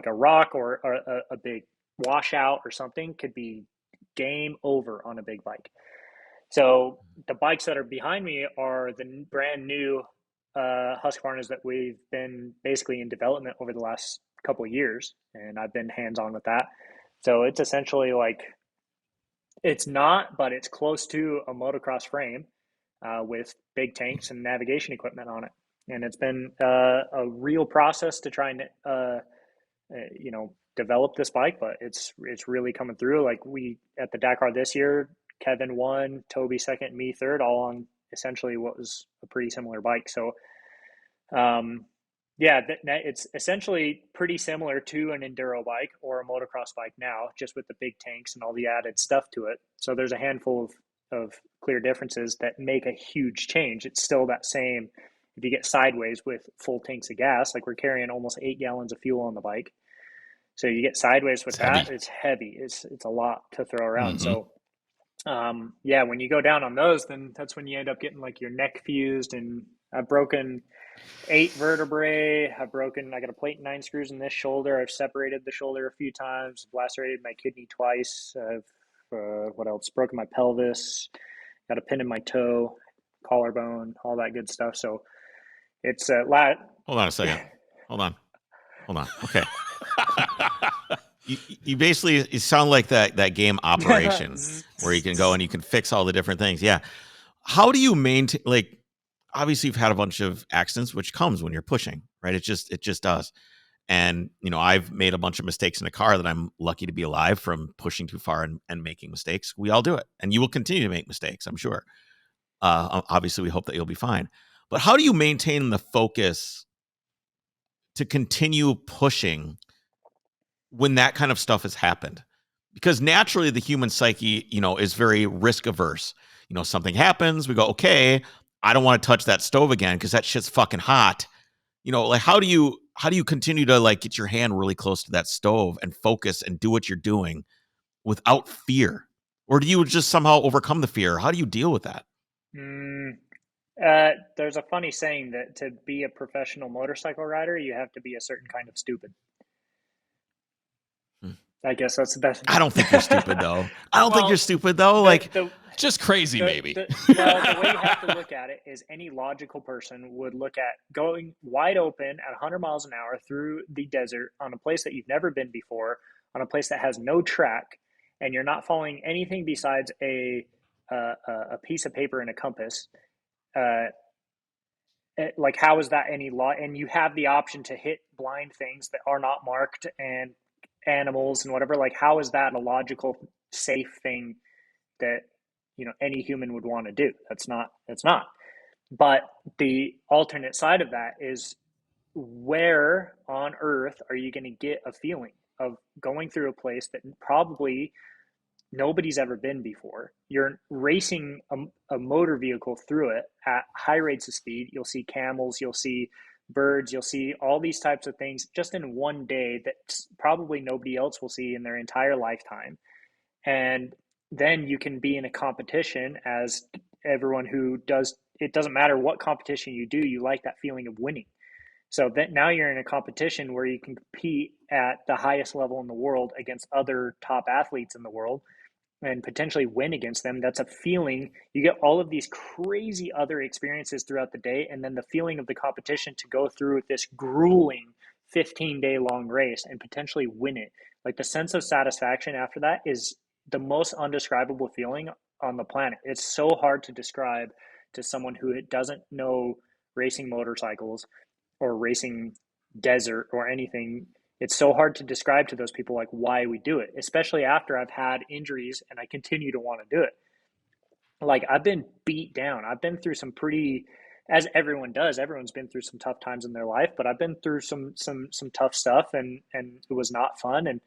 a rock or a big washout or something, could be game over on a big bike. So the bikes that are behind me are the brand new Husqvarnas that we've been basically in development over the last couple of years, and I've been hands-on with that. So it's essentially like, it's not, but it's close to a motocross frame with big tanks and navigation equipment on it. And it's been a real process to try and develop this bike, but it's really coming through. Like, we at the Dakar this year, Kevin won, Toby second, me third, all on essentially what was a pretty similar bike. So it's essentially pretty similar to an enduro bike or a motocross bike now, just with the big tanks and all the added stuff to it. So there's a handful of clear differences that make a huge change. It's still that same, if you get sideways with full tanks of gas, like we're carrying almost 8 gallons of fuel on the bike. So you get sideways with that, it's heavy. It's a lot to throw around. So when you go down on those, then that's when you end up getting like your neck fused, and I've broken 8 vertebrae. I got a plate and 9 screws in this shoulder. I've separated the shoulder a few times, lacerated my kidney twice. I've, what else? Broken my pelvis, got a pin in my toe, collarbone, all that good stuff. So it's Hold on a second. Hold on. Okay. You basically, you sound like that game Operation where you can go and you can fix all the different things. Yeah. How do you maintain, like, obviously you've had a bunch of accidents, which comes when you're pushing, right? It just does. And, I've made a bunch of mistakes in a car that I'm lucky to be alive from pushing too far and making mistakes. We all do it. And you will continue to make mistakes, I'm sure. Obviously, we hope that you'll be fine. But how do you maintain the focus to continue pushing when that kind of stuff has happened? Because naturally the human psyche, is very risk averse. Something happens, we go, okay, I don't want to touch that stove again because that shit's fucking hot. Like how do you continue to like get your hand really close to that stove and focus and do what you're doing without fear? Or do you just somehow overcome the fear? How do you deal with that? There's a funny saying that to be a professional motorcycle rider, you have to be a certain kind of stupid. I guess that's the best. I don't think you're stupid, though. I don't think you're stupid, though. Just crazy, maybe. The way you have to look at it is any logical person would look at going wide open at 100 miles an hour through the desert on a place that you've never been before, on a place that has no track, and you're not following anything besides a piece of paper and a compass. Like, how is that any law? And you have the option to hit blind things that are not marked and animals and whatever. Like, how is that a logical, safe thing that any human would want to do? It's not. But the alternate side of that is, where on earth are you going to get a feeling of going through a place that probably nobody's ever been before? You're racing a motor vehicle through it at high rates of speed. You'll see camels, you'll see birds, you'll see all these types of things just in one day that probably nobody else will see in their entire lifetime. And then you can be in a competition, as everyone who does, it doesn't matter what competition you do, you like that feeling of winning. So that now you're in a competition where you can compete at the highest level in the world against other top athletes in the world and potentially win against them. That's a feeling. You get all of these crazy other experiences throughout the day, and then the feeling of the competition to go through this grueling 15-day long race and potentially win it. Like, the sense of satisfaction after that is the most undescribable feeling on the planet. It's so hard to describe to someone who doesn't know racing motorcycles or racing desert or anything. It's so hard to describe to those people like why we do it, especially after I've had injuries and I continue to want to do it. Like, I've been beat down. I've been through some pretty, as everyone does, everyone's been through some tough times in their life, but I've been through some tough stuff, and it was not fun. And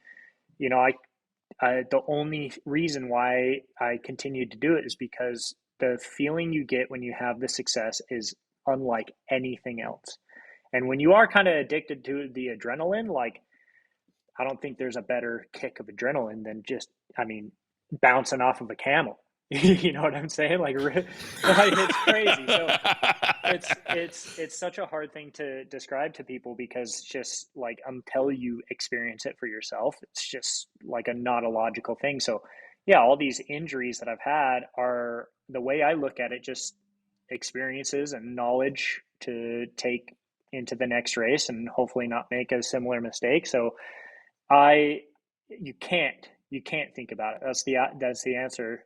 the only reason why I continued to do it is because the feeling you get when you have the success is unlike anything else. And when you are kind of addicted to the adrenaline, like, I don't think there's a better kick of adrenaline than just, bouncing off of a camel. You know what I'm saying? Like it's crazy. So it's such a hard thing to describe to people, because just like, until you experience it for yourself, it's just like not a logical thing. So yeah, all these injuries that I've had are, the way I look at it, just experiences and knowledge to take into the next race and hopefully not make a similar mistake. So you can't think about it. That's the answer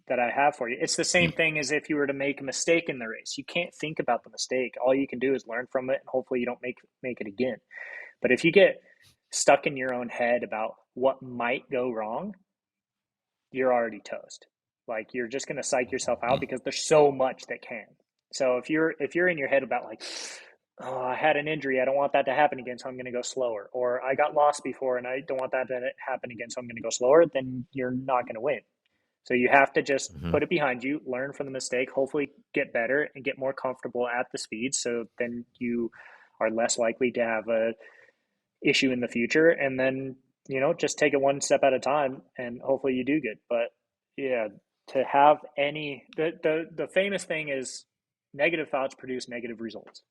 that I have for you. It's the same thing as if you were to make a mistake in the race. You can't think about the mistake. All you can do is learn from it, and hopefully you don't make it again. But if you get stuck in your own head about what might go wrong, you're already toast. Like, you're just going to psych yourself out because there's so much that can. So if you're in your head about like, oh, I had an injury, I don't want that to happen again, so I'm going to go slower. Or I got lost before and I don't want that to happen again, so I'm going to go slower, then you're not going to win. So you have to just put it behind you, learn from the mistake, hopefully get better and get more comfortable at the speed. So then you are less likely to have a issue in the future. And then, just take it one step at a time and hopefully you do good. But yeah, to have the famous thing is, negative thoughts produce negative results.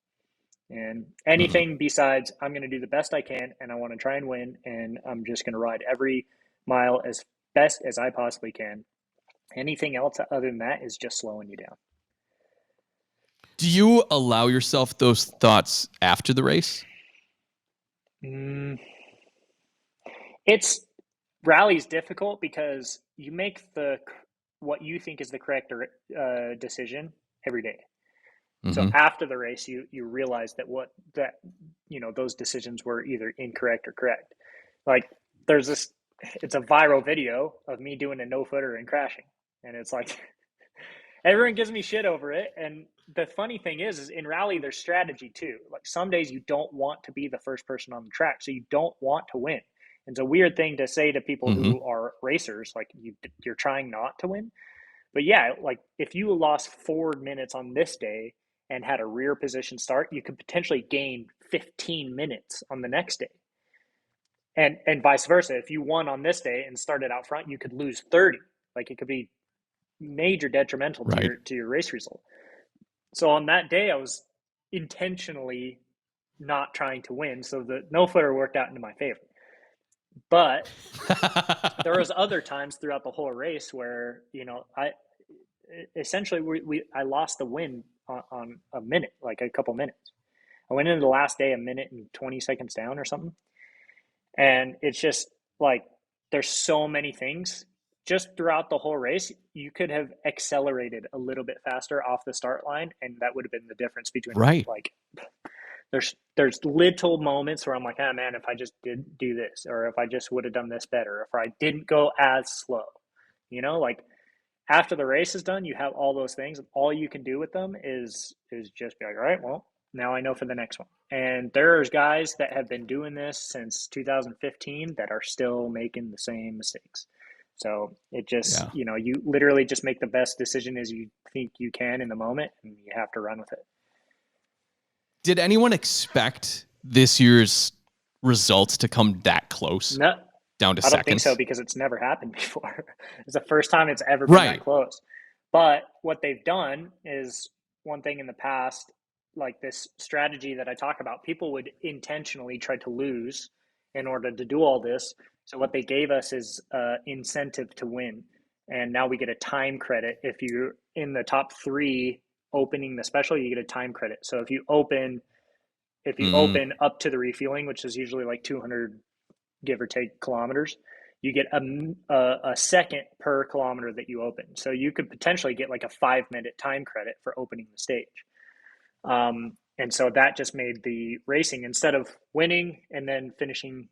And anything besides, I'm going to do the best I can and I want to try and win, and I'm just going to ride every mile as best as I possibly can. Anything else other than that is just slowing you down. Do you allow yourself those thoughts after the race? It's rally's difficult because you make what you think is the correct decision every day. So after the race, you realize that those decisions were either incorrect or correct. Like it's a viral video of me doing a no footer and crashing. And it's like, everyone gives me shit over it. And the funny thing is in rally, there's strategy too. Like some days you don't want to be the first person on the track. So you don't want to win. And it's a weird thing to say to people who are racers, like you're trying not to win. But yeah, like if you lost 4 minutes on this day and had a rear position start, you could potentially gain 15 minutes on the next day. And vice versa. If you won on this day and started out front, you could lose 30. Like it could be major detrimental to your race result. So on that day, I was intentionally not trying to win. So the no footer worked out into my favor. But there was other times throughout the whole race where, I lost the win on a minute, like a couple minutes. I went into the last day 1 minute and 20 seconds down or something. And it's just like, there's so many things just throughout the whole race. You could have accelerated a little bit faster off the start line. And that would have been the difference between like, there's little moments where I'm like, oh man, if I just did do this, or if I just would have done this better, if I didn't go as slow, like after the race is done, you have all those things. And all you can do with them is just be like, all right, well, now I know for the next one. And there's guys that have been doing this since 2015 that are still making the same mistakes. So it just, you literally just make the best decision as you think you can in the moment, and you have to run with it. Did anyone expect this year's results to come that close? No, down to I don't seconds? think so, because it's never happened before. It's the first time it's ever been that close. But what they've done is one thing in the past, like this strategy that I talk about, people would intentionally try to lose in order to do all this. So what they gave us is incentive to win. And now we get a time credit. If you're in the top 3 opening the special, you get a time credit. So if you open up to the refueling, which is usually like 200 give or take kilometers, you get a second per kilometer that you open. So you could potentially get like a 5-minute time credit for opening the stage. And so that just made the racing, instead of winning and then finishing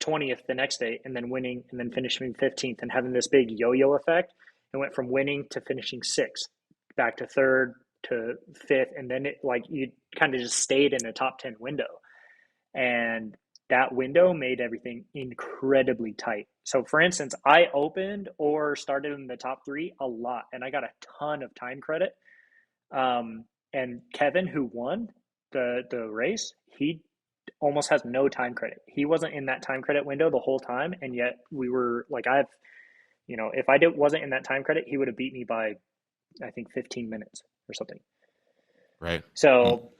20th the next day, and then winning and then finishing 15th and having this big yo-yo effect, it went from winning to finishing 6th, back to 3rd to 5th, and then you kind of just stayed in a top 10 window. And that window made everything incredibly tight. So for instance, I opened or started in the top 3 a lot, and I got a ton of time credit. And Kevin, who won the race, he almost has no time credit. He wasn't in that time credit window the whole time, and yet we were like, if I wasn't in that time credit, he would have beat me by, I think, 15 minutes or something. Right. So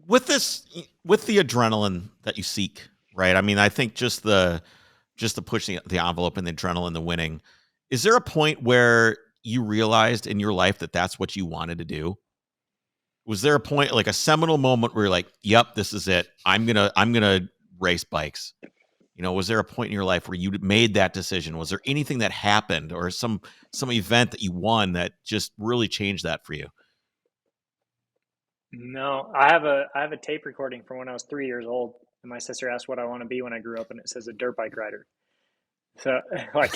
with the adrenaline that you seek, right? I mean, I think just the pushing the envelope and the adrenaline, the winning, is there a point where you realized in your life that that's what you wanted to do? Was there a point, like a seminal moment, where you're like, yep, this is it. I'm gonna race bikes? Was there a point in your life where you made that decision? Was there anything that happened, or some event that you won that just really changed that for you? No, I have a tape recording from when I was 3 years old, and my sister asked what I want to be when I grew up, and it says a dirt bike rider. So, like,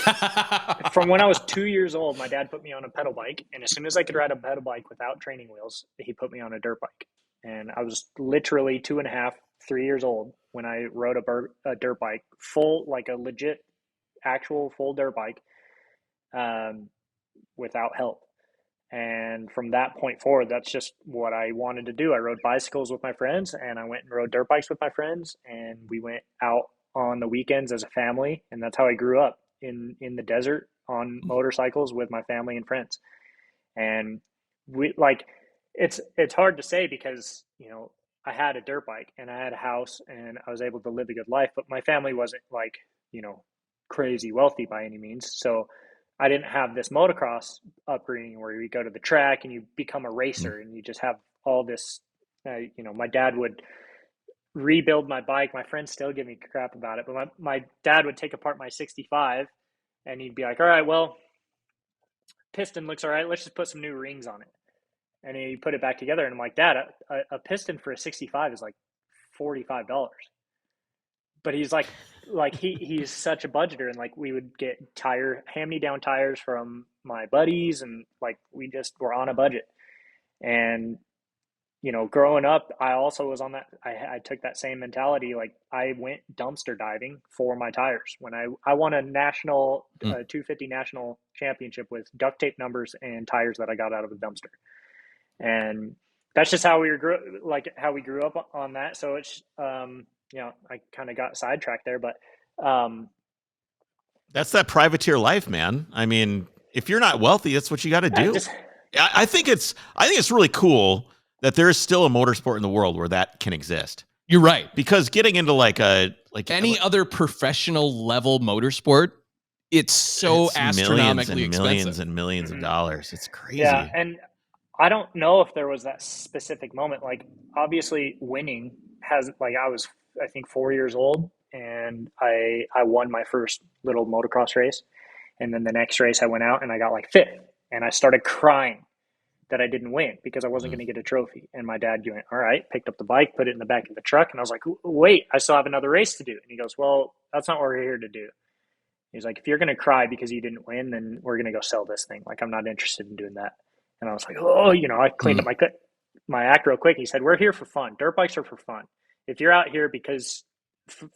from when I was 2 years old, my dad put me on a pedal bike, and as soon as I could ride a pedal bike without training wheels, he put me on a dirt bike. And I was literally 2.5, 3 years old when I rode a dirt bike, full, like a legit, actual full dirt bike, without help. And from that point forward, that's just what I wanted to do. I rode bicycles with my friends, and I went and rode dirt bikes with my friends, and we went out on the weekends as a family. And that's how I grew up, in the desert on motorcycles with my family and friends. And it's hard to say, because, I had a dirt bike and I had a house and I was able to live a good life, but my family wasn't like, crazy wealthy by any means. So I didn't have this motocross upbringing where you go to the track and you become a racer and you just have all this, my dad would rebuild my bike. My friends still give me crap about it, but my dad would take apart my 65 and he'd be like, all right, well, piston looks all right. Let's just put some new rings on it. And he put it back together, and I'm like, Dad, a piston for a 65 is like $45. But he's like he's such a budgeter, and like we would get hand-me-down tires from my buddies, and like we just were on a budget. And growing up, I also was on that. I took that same mentality. Like I went dumpster diving for my tires when I won a national 250 national championship with duct tape numbers and tires that I got out of a dumpster. And that's just how we grew up on that. So it's I kind of got sidetracked there, but that's that privateer life, man. I mean, if you're not wealthy, that's what you got to do. I think it's really cool that there is still a motorsport in the world where that can exist. You're right. Because getting into any other professional level motorsport, it's astronomically expensive. Millions and millions of dollars. It's crazy. Yeah, and I don't know if there was that specific moment. Like obviously winning has, like, I was, I think 4 years old, and I won my first little motocross race. And then the next race I went out and I got like fifth, and I started crying that I didn't win because I wasn't going to get a trophy. And my dad went, all right, picked up the bike, put it in the back of the truck. And I was like, wait, I still have another race to do. And he goes, well, that's not what we're here to do. He's like, if you're going to cry because you didn't win, then we're going to go sell this thing. Like, I'm not interested in doing that. And I was like, I cleaned up my act real quick. He said, we're here for fun. Dirt bikes are for fun. If you're out here because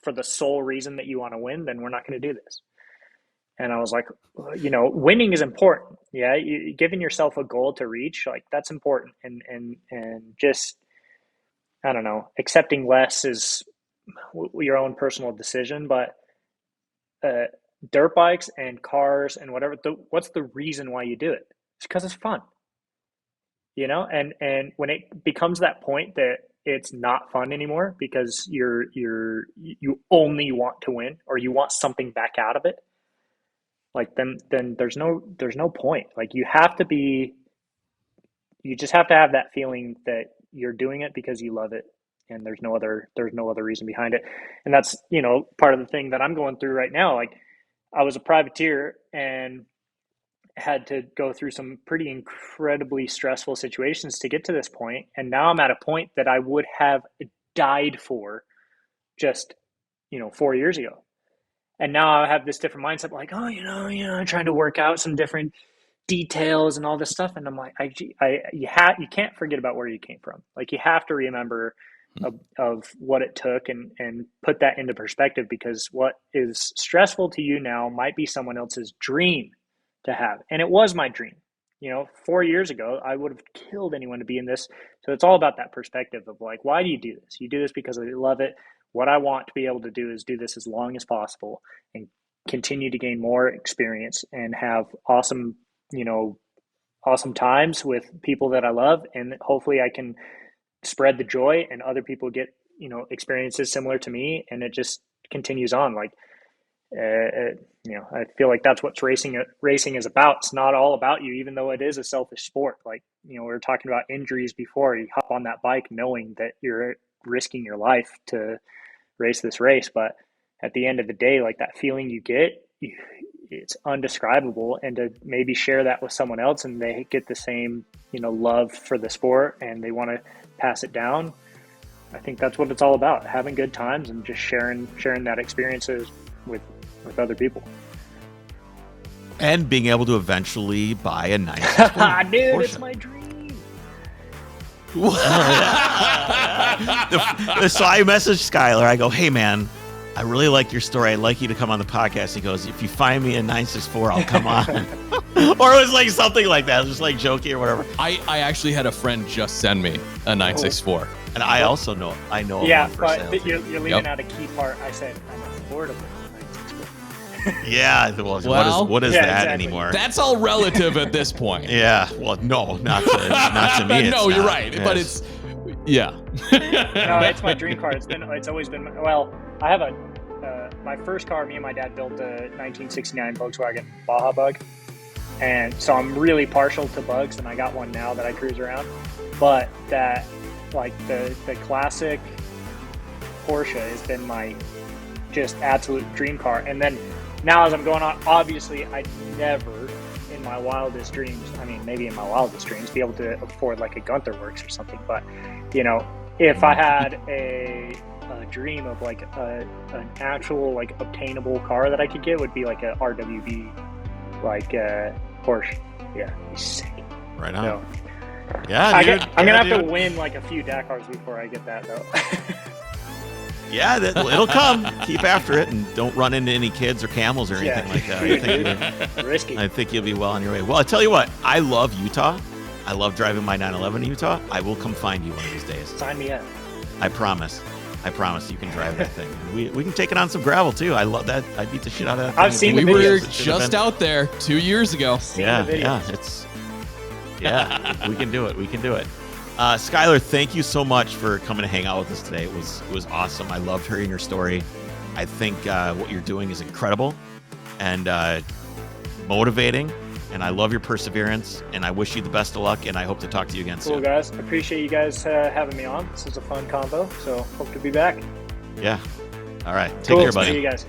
for the sole reason that you want to win, then we're not going to do this. And I was like, winning is important. Yeah. Giving yourself a goal to reach, like, that's important. And just, I don't know, accepting less is your own personal decision, but dirt bikes and cars and whatever, what's the reason why you do it? It's because it's fun, and when it becomes that point that it's not fun anymore because you only want to win, or you want something back out of it, like then there's no point. Like you just have to have that feeling that you're doing it because you love it, and there's no other reason behind it. And that's, part of the thing that I'm going through right now. Like, I was a privateer and had to go through some pretty incredibly stressful situations to get to this point. And now I'm at a point that I would have died for just, 4 years ago. And now I have this different mindset, like, trying to work out some different details and all this stuff. And I'm like, you can't forget about where you came from. Like, you have to remember of what it took and put that into perspective, because what is stressful to you now might be someone else's dream to have. And it was my dream. 4 years ago, I would have killed anyone to be in this. So it's all about that perspective of like, why do you do this? You do this because I love it. What I want to be able to do is do this as long as possible and continue to gain more experience and have awesome times with people that I love. And hopefully I can spread the joy and other people get, experiences similar to me. And it just continues on. Like, I feel like that's what racing is about. It's not all about you, even though it is a selfish sport. Like, we were talking about injuries before. You hop on that bike knowing that you're risking your life to race this race. But at the end of the day, like, that feeling you get, it's undescribable. And to maybe share that with someone else and they get the same, love for the sport and they want to pass it down. I think that's what it's all about, having good times and just sharing that experiences with other people. And being able to eventually buy a nice Dude, Porsche. It's my dream. So I messaged Skyler. I go, hey, man, I really like your story. I'd like you to come on the podcast. He goes, if you find me a 964, I'll come on. Or it was like something like that. It was just like joking or whatever. I actually had a friend just send me a 964. And I also know. Yeah, but you're leaving out a key part. I said, I'm affordable. Yeah, well, what is that exactly anymore? That's all relative at this point. Yeah, well, no, not to me. No, you're right, yes. But it's No, it's my dream car. It's always been. Well, I have my first car. Me and my dad built a 1969 Volkswagen Baja Bug, and so I'm really partial to bugs, and I got one now that I cruise around. But that, like, the classic Porsche has been my just absolute dream car. And then now as I'm going on, obviously I never in my wildest dreams, I mean, maybe in my wildest dreams, be able to afford like a Gunther Works or something. But, you know, if I had a dream of like an actual like obtainable car that I could get, would be like a RWB, like Porsche. Yeah, he's sick. Right on. So, yeah, I'm gonna have to win like a few Dakars before I get that though. Yeah, it'll come. Keep after it, and don't run into any kids or camels or anything like that. Risky. I think you'll be well on your way. Well, I tell you what, I love Utah. I love driving my 911 in Utah. I will come find you one of these days. Sign me up. I promise you can drive that thing. We can take it on some gravel too. I love that. I beat the shit out of that thing. I've seen we the were videos. just out there 2 years ago. Yeah, we can do it. We can do it. Skyler, thank you so much for coming to hang out with us today. It was awesome. I loved hearing your story. I think what you're doing is incredible and motivating, and I love your perseverance, and I wish you the best of luck, and I hope to talk to you again soon. Cool, guys. Appreciate you guys having me on. This was a fun combo, so hope to be back. Yeah. All right. Take care, buddy. See you guys.